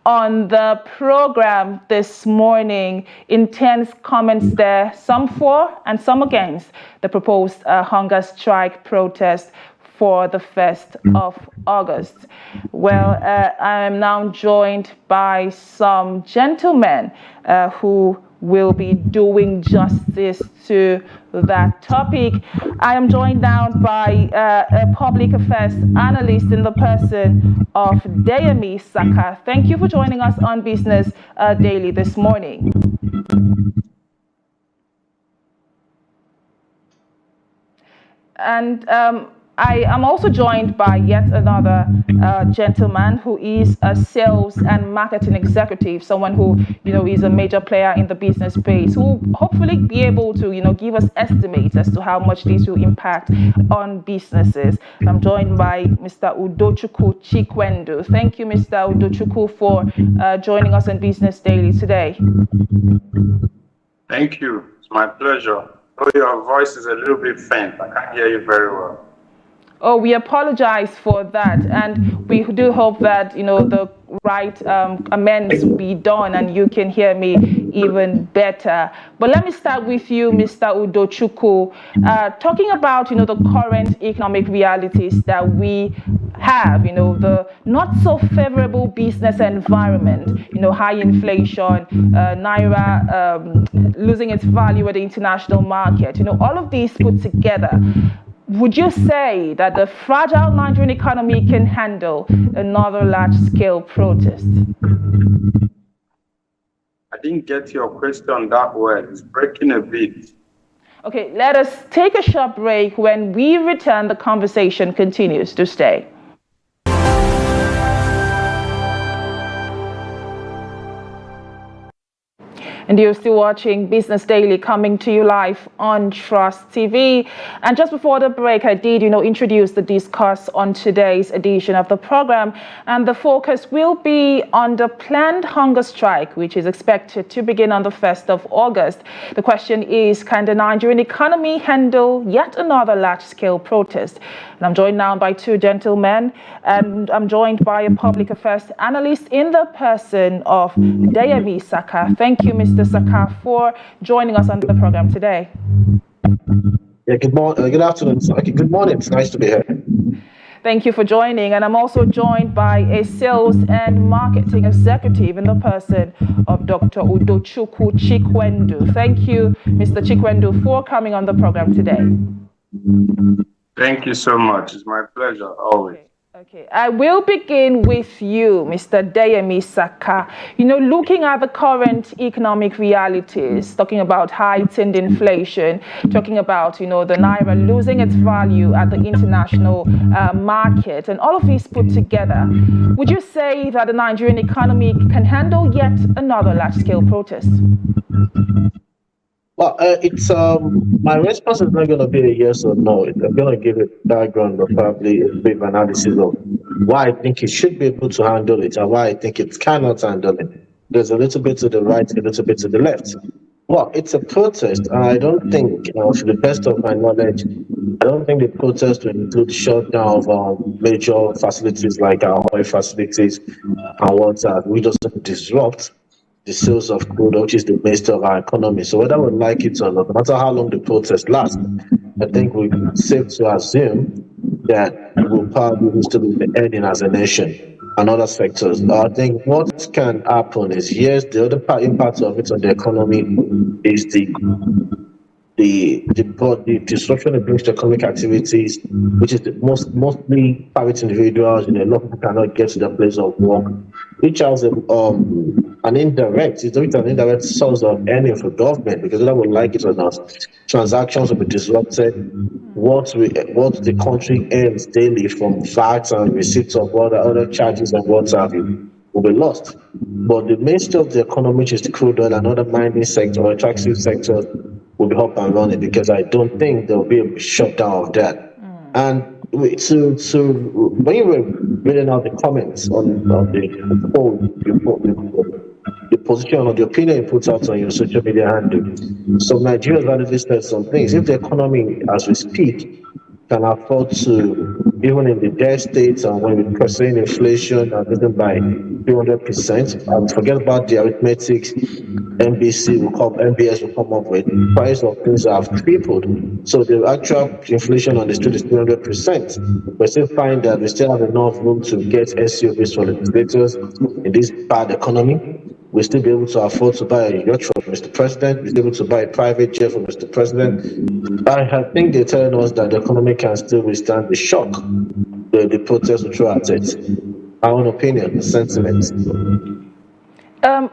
on the program this morning. Intense comments there, some for and some against the proposed hunger strike protest for the 1st of August. Well, I am now joined by some gentlemen who will be doing justice to that topic. I am joined now by a public affairs analyst in the person of Deyemi Saka. Thank you for joining us on Business Daily this morning. And I am also joined by yet another gentleman who is a sales and marketing executive, someone who, is a major player in the business space, who will hopefully be able to, give us estimates as to how much this will impact on businesses. I'm joined by Mr. Udochukwu Chikwendu. Thank you, Mr. Udochukwu, for joining us on Business Daily today. Thank you. It's my pleasure. Oh, your voice is a little bit faint. I can't hear you very well. Oh, we apologize for that, and we do hope that the right amends will be done and you can hear me even better. But let me start with you, Mr. Udochukwu, talking about the current economic realities that we have, the not so favorable business environment, high inflation, naira losing its value at the international market, all of these put together. Would you say that the fragile Nigerian economy can handle another large-scale protest? I didn't get your question that well. It's breaking a bit. Okay, let us take a short break. When we return, the conversation continues. To stay. And you're still watching Business Daily, coming to you live on Trust TV. And just before the break, I did, introduce the discuss on today's edition of the program. And the focus will be on the planned hunger strike, which is expected to begin on the 1st of August. The question is, can the Nigerian economy handle yet another large-scale protest? And I'm joined now by two gentlemen, and I'm joined by a public affairs analyst in the person of Deyemi Saka. Thank you, Mr. Saka, for joining us on the program today. Yeah, good morning. Good afternoon. Good morning. It's nice to be here. Thank you for joining. And I'm also joined by a sales and marketing executive in the person of Dr. Udochukwu Chikwendu. Thank you, Mr. Chikwendu, for coming on the program today. Thank you so much. It's my pleasure, always. Okay. I will begin with you, Mr. Deyemi Saka. Looking at the current economic realities, talking about heightened inflation, talking about, the naira losing its value at the international market, and all of these put together, would you say that the Nigerian economy can handle yet another large-scale protest? Well, it's my response is not going to be a yes or no. I'm going to give a background or probably a brief analysis of why I think it should be able to handle it and why I think it cannot handle it. There's a little bit to the right, a little bit to the left. Well, it's a protest, and I don't think, to the best of my knowledge, I don't think the protest will include shutdown of major facilities like our oil facilities and what we just disrupt the sales of crude, which is the base of our economy. So whether we like it or not, no matter how long the protest lasts, I think we're safe to assume that we'll probably still be earning as a nation and other sectors. I think what can happen is, yes, the other impact of it on the economy is the disruption it brings to economic activities, which is mostly private individuals. A lot of people cannot get to the place of work, which has an indirect source of earning for government, because whether we like it or not, transactions will be disrupted. What the country earns daily from VAT and receipts of other charges and what have you will be lost. But the mainstay of the economy, which is the crude oil and other mining sector or extractive sectors, will be up and running, because I don't think there will be a shutdown of that. And so when you were reading out the comments on the position or the opinion you put out on your social media handle, so Nigerians validly said some things. If the economy, as we speak, can afford to, even in the debt states, and when we're pursuing inflation and risen by 200%, and forget about the arithmetic MBS will come up with, price of things have tripled. So the actual inflation on the street is 300%. We still find that we still have enough room to get SUVs for legislators in this bad economy. We'll still be able to afford to buy a yacht for Mr. President. We'll be able to buy a private jet for Mr. President. I think they're telling us that the economy can still withstand the shock the protest will throw at it. Our own opinion, the sentiments.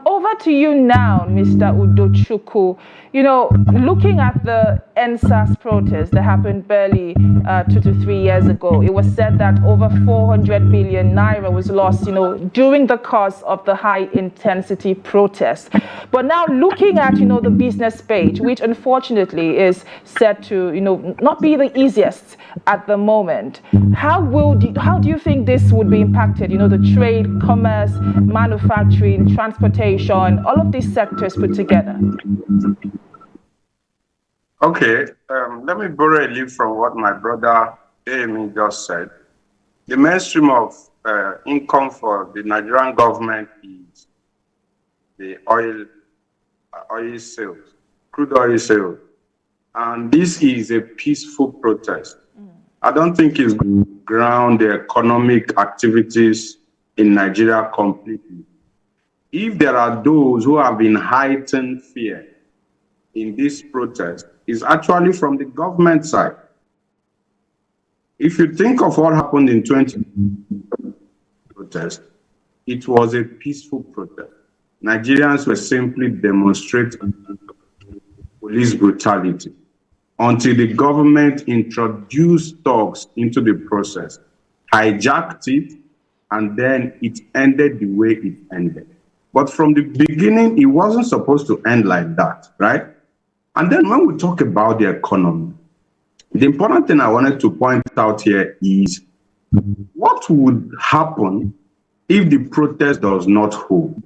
Over to you now, Mr. Udochukwu. You know, looking at the NSAS protest that happened barely 2 to 3 years ago, it was said that over 400 billion naira was lost, you know, during the course of the high-intensity protest. But now looking at, you know, the business page, which unfortunately is set to, you know, not be the easiest at the moment, how do you think this would be impacted? You know, the trade, commerce, manufacturing, transportation, all of these sectors put together. Okay, let me borrow a leaf from what my brother Deyemi just said. The mainstream of income for the Nigerian government is the oil sales, crude oil sales. And this is a peaceful protest. I don't think it's going to ground the economic activities in Nigeria completely. If there are those who have been heightened fear in this protest, it's actually from the government side. If you think of what happened in 20 protest, it was a peaceful protest. Nigerians were simply demonstrating police brutality until the government introduced thugs into the process, hijacked it, and then it ended the way it ended. But from the beginning, it wasn't supposed to end like that, right? And then when we talk about the economy, the important thing I wanted to point out here is what would happen if the protest does not hold?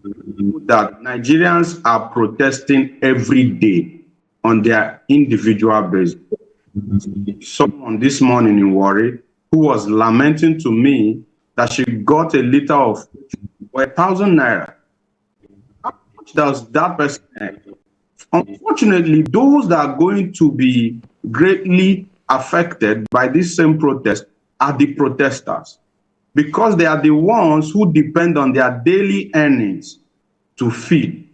That Nigerians are protesting every day on their individual basis. Someone this morning in Warri who was lamenting to me that she got a liter of 1,000 naira. How much does that person earn? Unfortunately, those that are going to be greatly affected by this same protest are the protesters, because they are the ones who depend on their daily earnings to feed.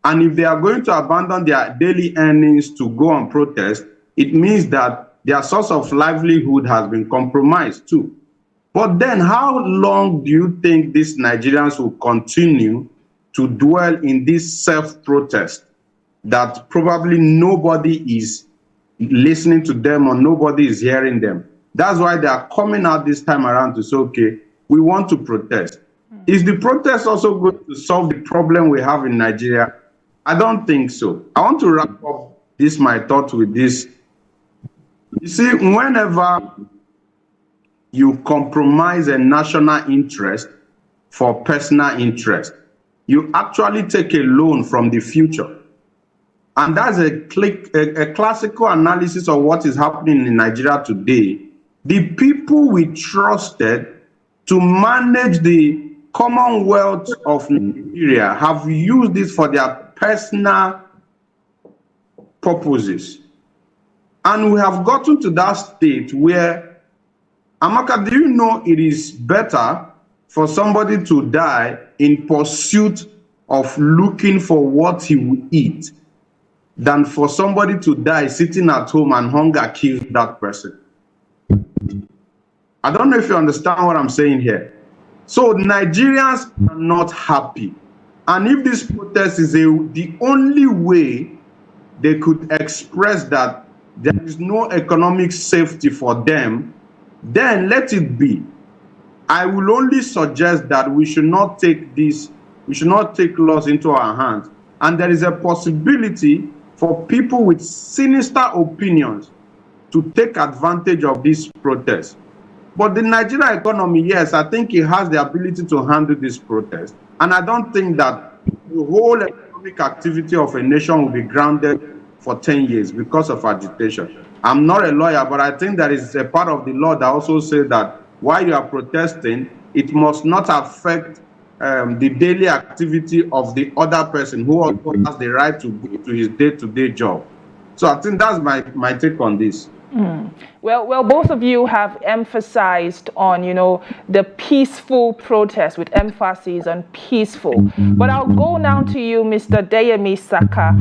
And if they are going to abandon their daily earnings to go on protest, it means that their source of livelihood has been compromised too. But then how long do you think these Nigerians will continue to dwell in this self-protest that probably nobody is listening to them or nobody is hearing them? That's why they are coming out this time around to say, okay, we want to protest. Is the protest also going to solve the problem we have in Nigeria? I don't think so. I want to wrap up my thought with this. You see, whenever you compromise a national interest for personal interest, you actually take a loan from the future. And that's a classical analysis of what is happening in Nigeria today. The people we trusted to manage the Commonwealth of Nigeria have used this for their personal purposes. And we have gotten to that state where, Amaka, do you know it is better for somebody to die in pursuit of looking for what he will eat than for somebody to die sitting at home and hunger kills that person? I don't know if you understand what I'm saying here. So Nigerians are not happy. And if this protest is the only way they could express that there is no economic safety for them, then let it be. I will only suggest that we should not take laws into our hands. And there is a possibility for people with sinister opinions to take advantage of this protest. But the Nigerian economy, yes, I think it has the ability to handle this protest. And I don't think that the whole economic activity of a nation will be grounded for 10 years because of agitation. I'm not a lawyer, but I think there is a part of the law that also says that while you are protesting, it must not affect the daily activity of the other person who also has the right to go to his day-to-day job. So I think that's my take on this. Well, both of you have emphasized on, the peaceful protest with emphasis on peaceful. But I'll go now to you, Mr. Deyemi Saka.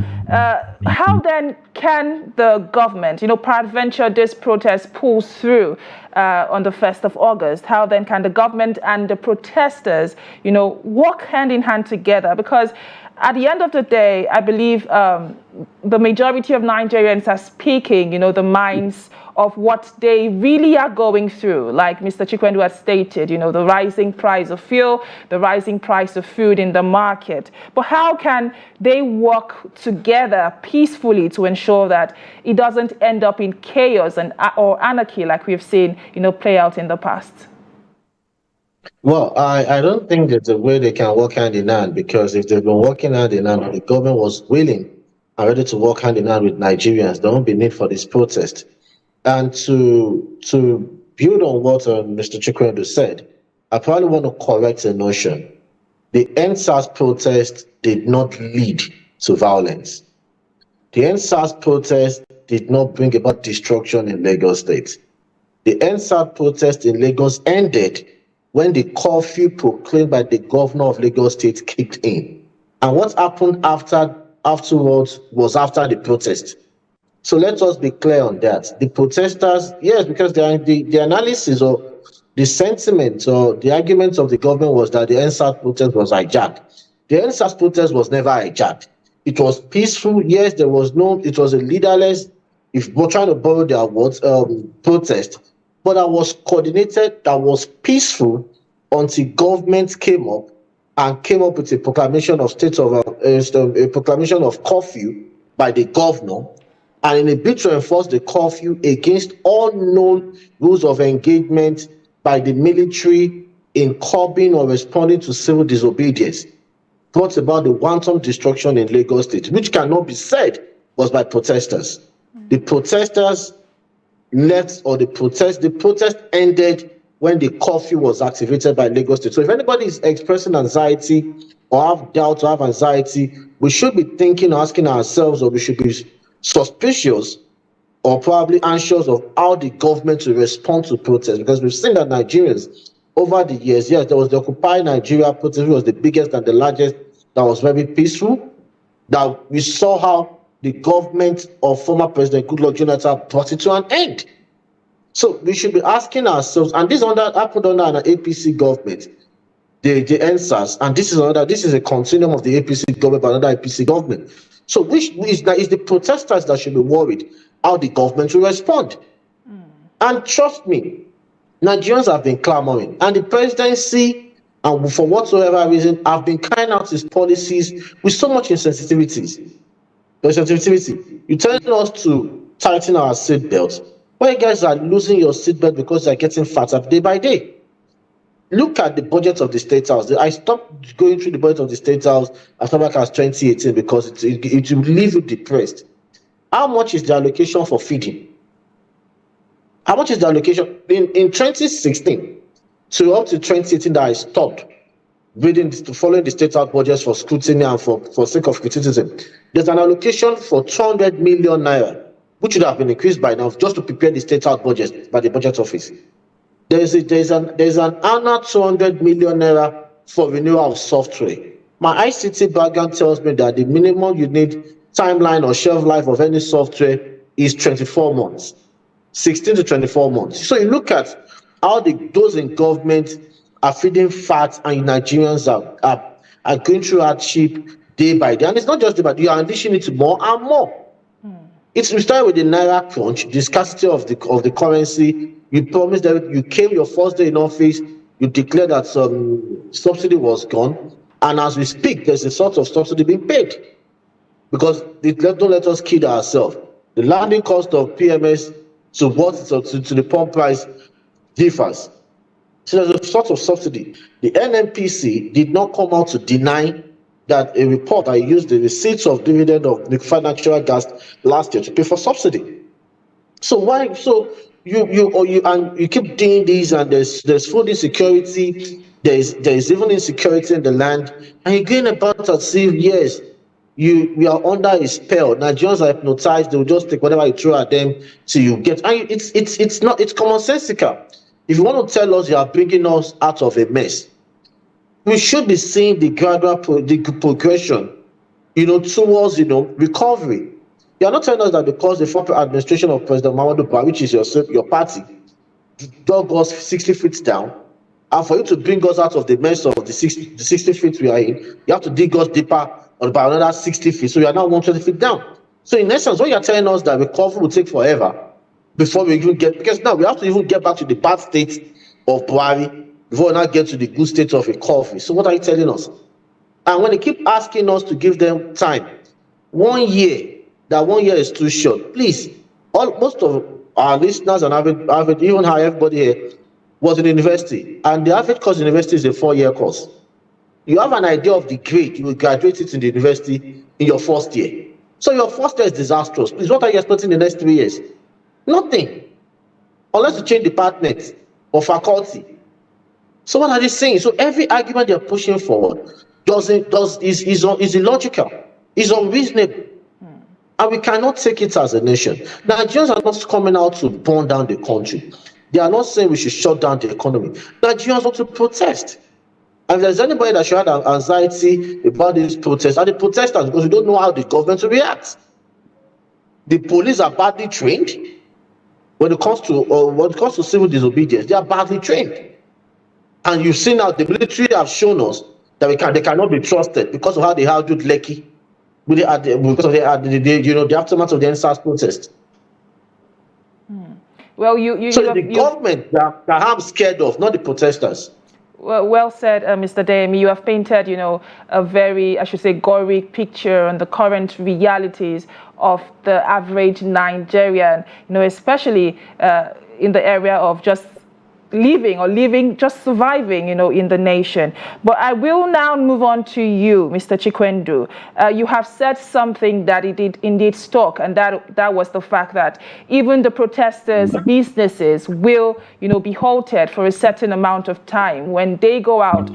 How then can the government, peradventure this protest pulls through on the 1st of August? How then can the government and the protesters, work hand in hand together? Because at the end of the day, I believe the majority of Nigerians are speaking, the minds of what they really are going through. Like Mr. Chikwendu has stated, the rising price of fuel, the rising price of food in the market. But how can they work together peacefully to ensure that it doesn't end up in chaos or anarchy like we've seen, play out in the past? Well, I don't think there's a way they can work hand in hand, because if they've been working hand in hand, the government was willing and ready to work hand in hand with Nigerians, there won't be need for this protest. And to build on what Mr. Chikwendu said, I probably want to correct a notion. The NSAS protest did not lead to violence. The NSAS protest did not bring about destruction in Lagos State. The NSAS protest in Lagos ended when the curfew proclaimed by the governor of Lagos State kicked in. And what happened afterwards was after the protest. So let us be clear on that. The protesters, yes, because the analysis or the sentiment or the arguments of the government was that the NSAS protest was hijacked. The NSAS protest was never hijacked. It was peaceful. Yes, it was a leaderless, if we're trying to borrow their words, protest. But that was coordinated, that was peaceful until government came up with a proclamation of a proclamation of curfew by the governor, and in a bid to enforce the curfew against all known rules of engagement by the military in curbing or responding to civil disobedience, brought about the wanton destruction in Lagos State, which cannot be said was by protesters. The protesters left, or the protest ended when the curfew was activated by Lagos State. So if anybody is expressing anxiety or have doubt or have anxiety, we should be thinking, asking ourselves, or we should be suspicious or probably anxious of how the government will respond to protests, because we've seen that Nigerians over the years, yes, there was the Occupy Nigeria protest, which was the biggest and the largest, that was very peaceful, that we saw how the government of former President Goodluck Jonathan brought it to an end. So we should be asking ourselves, and this happened under an APC government, the NSAS, and this is a continuum of the APC government by another APC government. So which is the protesters that should be worried how the government will respond. And trust me, Nigerians have been clamoring, and the presidency, and for whatsoever reason, have been carrying out its policies with so much insensitivity. You're telling us to tighten our seatbelts, but you guys are losing your seatbelt because you're getting fatter day by day. Look at the budget of the State House. I stopped going through the budget of the State House as far back as 2018 because it will leave you depressed. How much is the allocation for feeding? How much is the allocation? In 2016 to up to 2018 that I stopped following the State House budgets for scrutiny and for sake of criticism, there's an allocation for 200 million naira, which would have been increased by now just to prepare the State House budget by the budget office. There's an annual 200 million naira for renewal of software. My ICT background tells me that the minimum you need timeline or shelf life of any software is 24 months, 16 to 24 months. So you look at how those in government are feeding fat, and Nigerians are going through hardship day by day. And it's not just day by day, you are unleashing it more and more. We started with the Naira crunch, the scarcity of the currency. You promised that you came your first day in office, you declared that some subsidy was gone. And as we speak, there's a sort of subsidy being paid. Because don't let us kid ourselves. The landing cost of PMS to the pump price differs. So there's a sort of subsidy. The NNPC did not come out to deny that a report I used the receipts of dividend of liquefied natural gas last year to pay for subsidy. So why? So you keep doing this, and there's food insecurity. There is even insecurity in the land, and you're going about as if yes, we are under a spell. Nigerians are hypnotized. They will just take whatever you throw at them till you get. And it's not, it's commonsensical. If you want to tell us you are bringing us out of a mess, we should be seeing the gradual the progression, towards recovery. You are not telling us that because the former administration of President Muhammadu Buhari, which is your party, dug us 60 feet down, and for you to bring us out of the mess of the 60 feet we are in, you have to dig us deeper by another 60 feet. So you are now 120 feet down. So in essence, what you are telling us that recovery will take forever before we even get, because now we have to even get back to the bad state of Buhari before we now get to the good state of recovery. So what are you telling us? And when they keep asking us to give them time, 1 year, that 1 year is too short. Please, most of our listeners and average, even how everybody here was in university, and the average course in university is a 4-year course. You have an idea of the grade, you will graduate it in the university in your first year. So your first year is disastrous. Please, what are you expecting in the next 3 years? Nothing. Unless you change department or faculty. So what are they saying? So every argument they're pushing forward is illogical, is unreasonable. And we cannot take it as a nation. Nigerians are not coming out to burn down the country. They are not saying we should shut down the economy. Nigerians want to protest. And if there's anybody that should have anxiety about these protests, are the protesters, because we don't know how the government will react. The police are badly trained. When it comes to civil disobedience, they are badly trained. And you've seen now the military have shown us that they cannot be trusted because of how they handled Lekki, because of the aftermath of the NSAS protest. Well, the government that I'm scared of, not the protesters. Well said, Mr. Deyemi. You have painted, a very, I should say, gory picture on the current realities of the average Nigerian, especially in the area of just just surviving, in the nation. But I will now move on to you, Mr. Chikwendu. You have said something that it did indeed stuck, and that was the fact that even the protesters' businesses will, be halted for a certain amount of time when they go out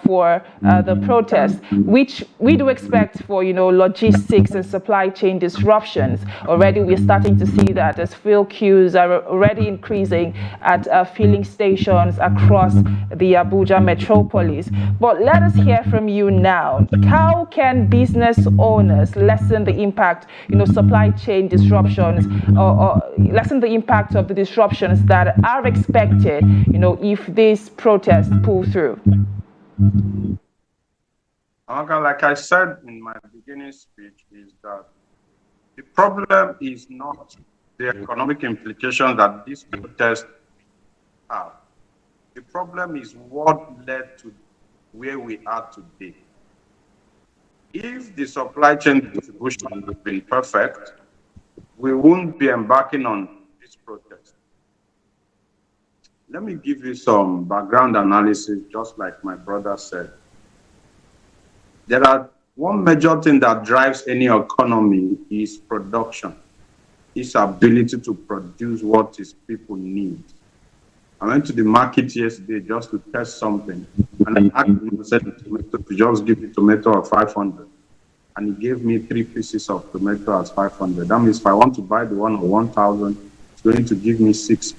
for the protest, which we do expect for, logistics and supply chain disruptions. Already we're starting to see that as fuel queues are already increasing at filling stations across the Abuja metropolis. But let us hear from you now. How can business owners lessen the impact, supply chain disruptions, or lessen the impact of the disruptions that are expected, if these protests pull through? Like I said in my beginning speech, is that the problem is not the economic implications that these protests have. The problem is what led to where we are today. If the supply chain distribution had been perfect, we wouldn't be embarking on this protest. Let me give you some background analysis, just like my brother said. There are one major thing that drives any economy is production. Its ability to produce what its people need. I went to the market yesterday just to test something, and I asked him to just give me tomato of 500, and he gave me 3 pieces of tomato as 500. That means if I want to buy the one of 1,000, it's going to give me 6.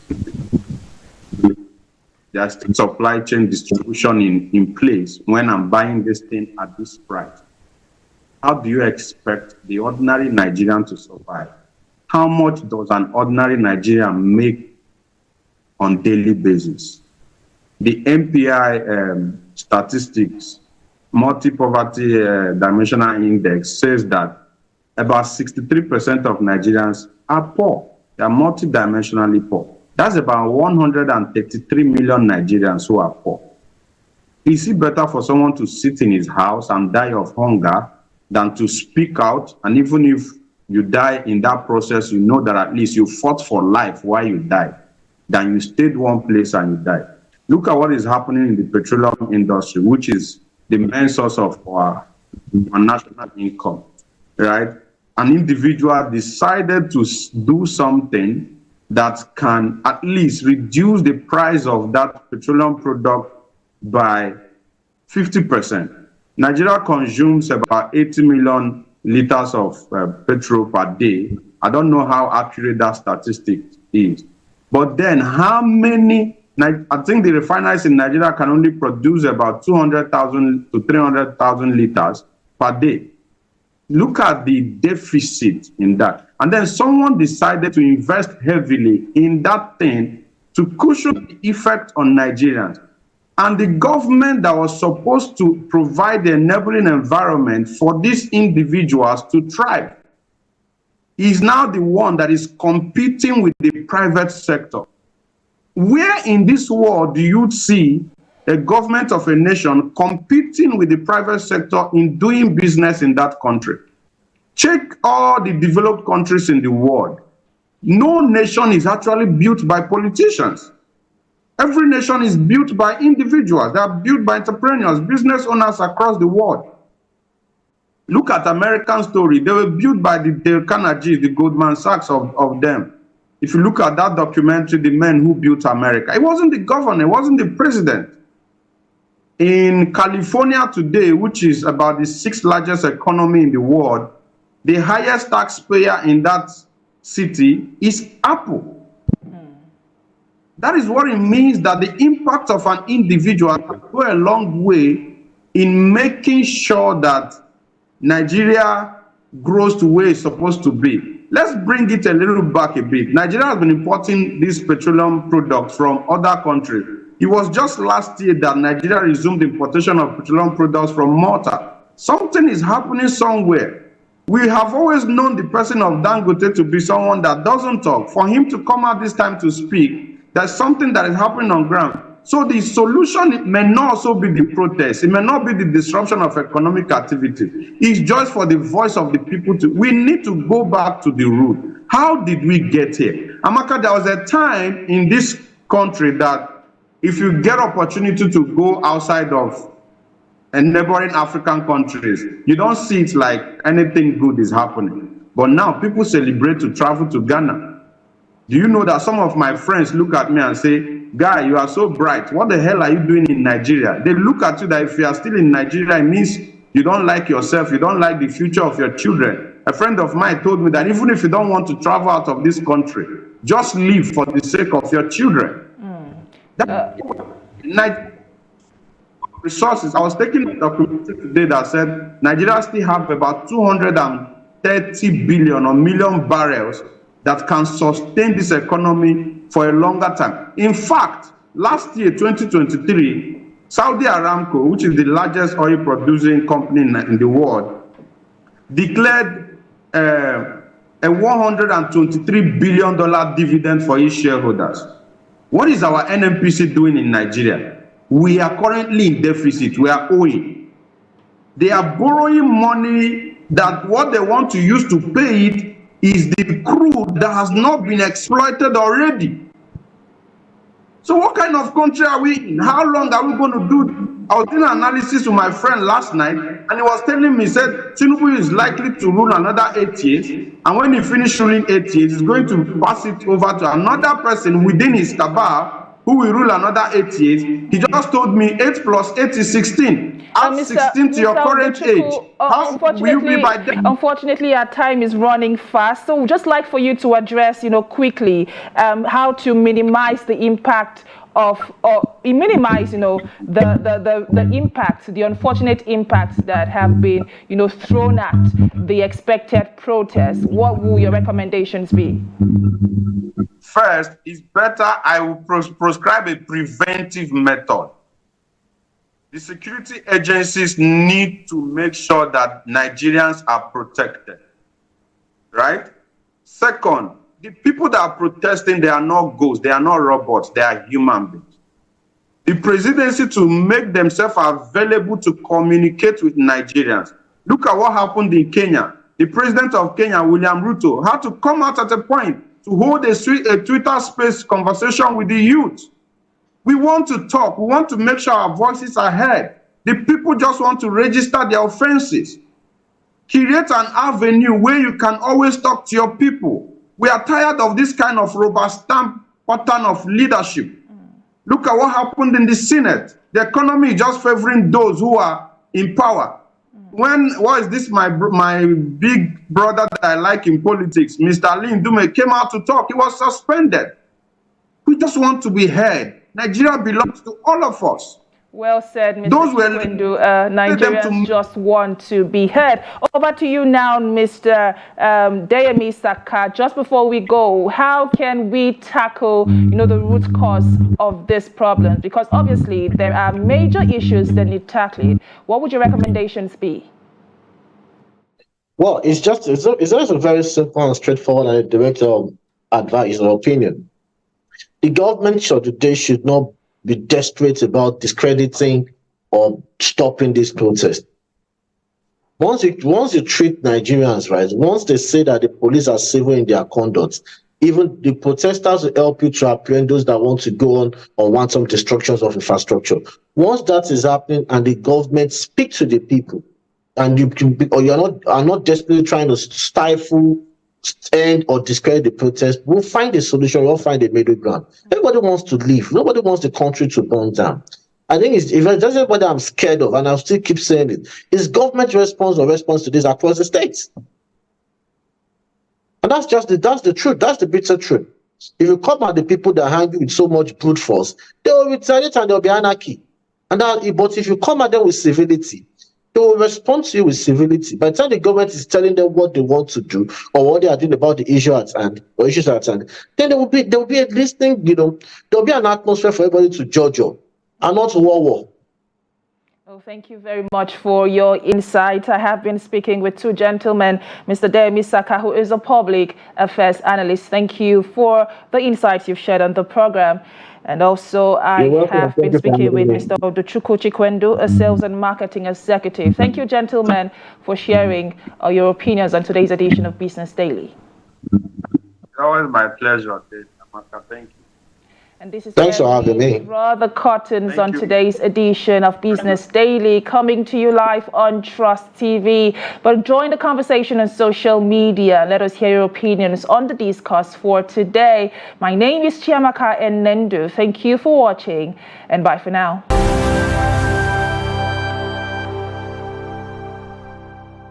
There's supply chain distribution in place when I'm buying this thing at this price. How do you expect the ordinary Nigerian to survive? How much does an ordinary Nigerian make on daily basis? The MPI statistics, multi-poverty dimensional index, says that about 63% of Nigerians are poor. They are multidimensionally poor. That's about 133 million Nigerians who are poor. Is it better for someone to sit in his house and die of hunger than to speak out? And even if you die in that process, you know that at least you fought for life while you died, than you stayed one place and you died. Look at what is happening in the petroleum industry, which is the main source of our on national income, right? An individual decided to do something that can at least reduce the price of that petroleum product by 50%. Nigeria consumes about 80 million liters of petrol per day. I don't know how accurate that statistic is. But then how many, I think the refineries in Nigeria can only produce about 200,000 to 300,000 liters per day. Look at the deficit in that. And then someone decided to invest heavily in that thing to cushion the effect on Nigerians. And the government that was supposed to provide the enabling environment for these individuals to thrive is now the one that is competing with the private sector. Where in this world do you see a government of a nation competing with the private sector in doing business in that country? Check all the developed countries in the world. No nation is actually built by politicians. Every nation is built by individuals. They are built by entrepreneurs, business owners across the world. Look at American story. They were built by the Dale Carnegie, the Goldman Sachs of them. If you look at that documentary, The Men Who Built America, it wasn't the governor, it wasn't the president. In California today, which is about the 6th largest economy in the world, the highest taxpayer in that city is Apple. That is what it means, that the impact of an individual can go a long way in making sure that Nigeria grows to where it's supposed to be. Let's bring it a little back a bit. Nigeria has been importing these petroleum products from other countries. It was just last year that Nigeria resumed importation of petroleum products from Malta. Something is happening somewhere. We have always known the person of Dangote to be someone that doesn't talk. For him to come out this time to speak, there's something that is happening on ground. So the solution may not also be the protest. It may not be the disruption of economic activity. It's just for the voice of the people to, we need to go back to the root. How did we get here? Amaka, there was a time in this country that if you get opportunity to go outside of neighboring African countries, you don't see it like anything good is happening. But now people celebrate to travel to Ghana. Do you know that some of my friends look at me and say, "Guy, you are so bright. What the hell are you doing in Nigeria?" They look at you that if you are still in Nigeria, it means you don't like yourself, you don't like the future of your children. A friend of mine told me that even if you don't want to travel out of this country, just live for the sake of your children. Resources. I was taking a documentary today that said Nigeria still have about 230 billion or million barrels that can sustain this economy for a longer time. In fact, last year, 2023, Saudi Aramco, which is the largest oil producing company in the world, declared a $123 billion dividend for its shareholders. What is our NNPC doing in Nigeria? We are currently in deficit. We are owing. They are borrowing money that what they want to use to pay it is the crude that has not been exploited already. So what kind of country are we in? How long are we going to do? I was doing an analysis with my friend last night, and he was telling me, he said, Tinubu is likely to rule another 8 years, and when he finishes ruling 8 years, he's going to pass it over to another person within his cabal who will rule another 8 years. He just told me 8 plus 8 is 16. Add 16 to your current age. How will you be by then? Unfortunately, our time is running fast. So we'd just like for you to address, quickly how to minimize the impact of, or minimize, the impact, the unfortunate impacts that have been, thrown at the expected protests. What will your recommendations be? First, it's better I will prescribe a preventive method. The security agencies need to make sure that Nigerians are protected, right? Second, the people that are protesting, they are not ghosts, they are not robots, they are human beings. The presidency to make themselves available to communicate with Nigerians. Look at what happened in Kenya. The president of Kenya, William Ruto, had to come out at a point to hold a Twitter space conversation with the youth. We want to talk. We want to make sure our voices are heard. The people just want to register their offenses. Create an avenue where you can always talk to your people. We are tired of this kind of rubber stamp pattern of leadership. Look at what happened in the Senate. The economy is just favoring those who are in power. What is this, my big brother that I like in politics, Mr. Lin Dume, came out to talk. He was suspended. We just want to be heard. Nigeria belongs to all of us. Well said, Mr. Chikwendu. Nigerians just want to be heard. Over to you now, Mr. Deyemi Saka. Just before we go, how can we tackle, the root cause of this problem? Because obviously there are major issues that need tackling. What would your recommendations be? Well, it's just a very simple and straightforward and direct advice or opinion. The government today should not be desperate about discrediting or stopping this protest. Once you treat Nigerians right, once they say that the police are civil in their conduct, even the protesters will help you to apprehend those that want to go on or want some destructions of infrastructure. Once that is happening and the government speak to the people, and are not desperately trying to stifle, end or discredit the protest, we'll find a solution. We'll find a middle ground. Everybody wants to leave. Nobody wants the country to burn down. I think if there's anybody I'm scared of, and I'll still keep saying it, is government response to this across the states. And that's the truth. That's the bitter truth. If you come at the people that hang you with so much brute force, they will retaliate and there will be anarchy. But if you come at them with civility, they will respond to you with civility. By the time the government is telling them what they want to do or what they are doing about the issue at hand or issues at hand, then there will be a listening, there will be an atmosphere for everybody to judge you and not war. Well, thank you very much for your insight. I have been speaking with two gentlemen, Mr. Deyemi Saka, who is a public affairs analyst. Thank you for the insights you've shared on the program. And also, I have been speaking with Mr. Udochukwu Chikwendu, a sales and marketing executive. Thank you, gentlemen, for sharing your opinions on today's edition of Business Daily. It's always my pleasure, Amaka. Thank you. And this is Thanks for having me. Draw the curtains on today's edition of Business Daily, coming to you live on Trust TV. But join the conversation on social media. Let us hear your opinions on the discourse for today. My name is Chiamaka Nendu. Thank you for watching, and bye for now.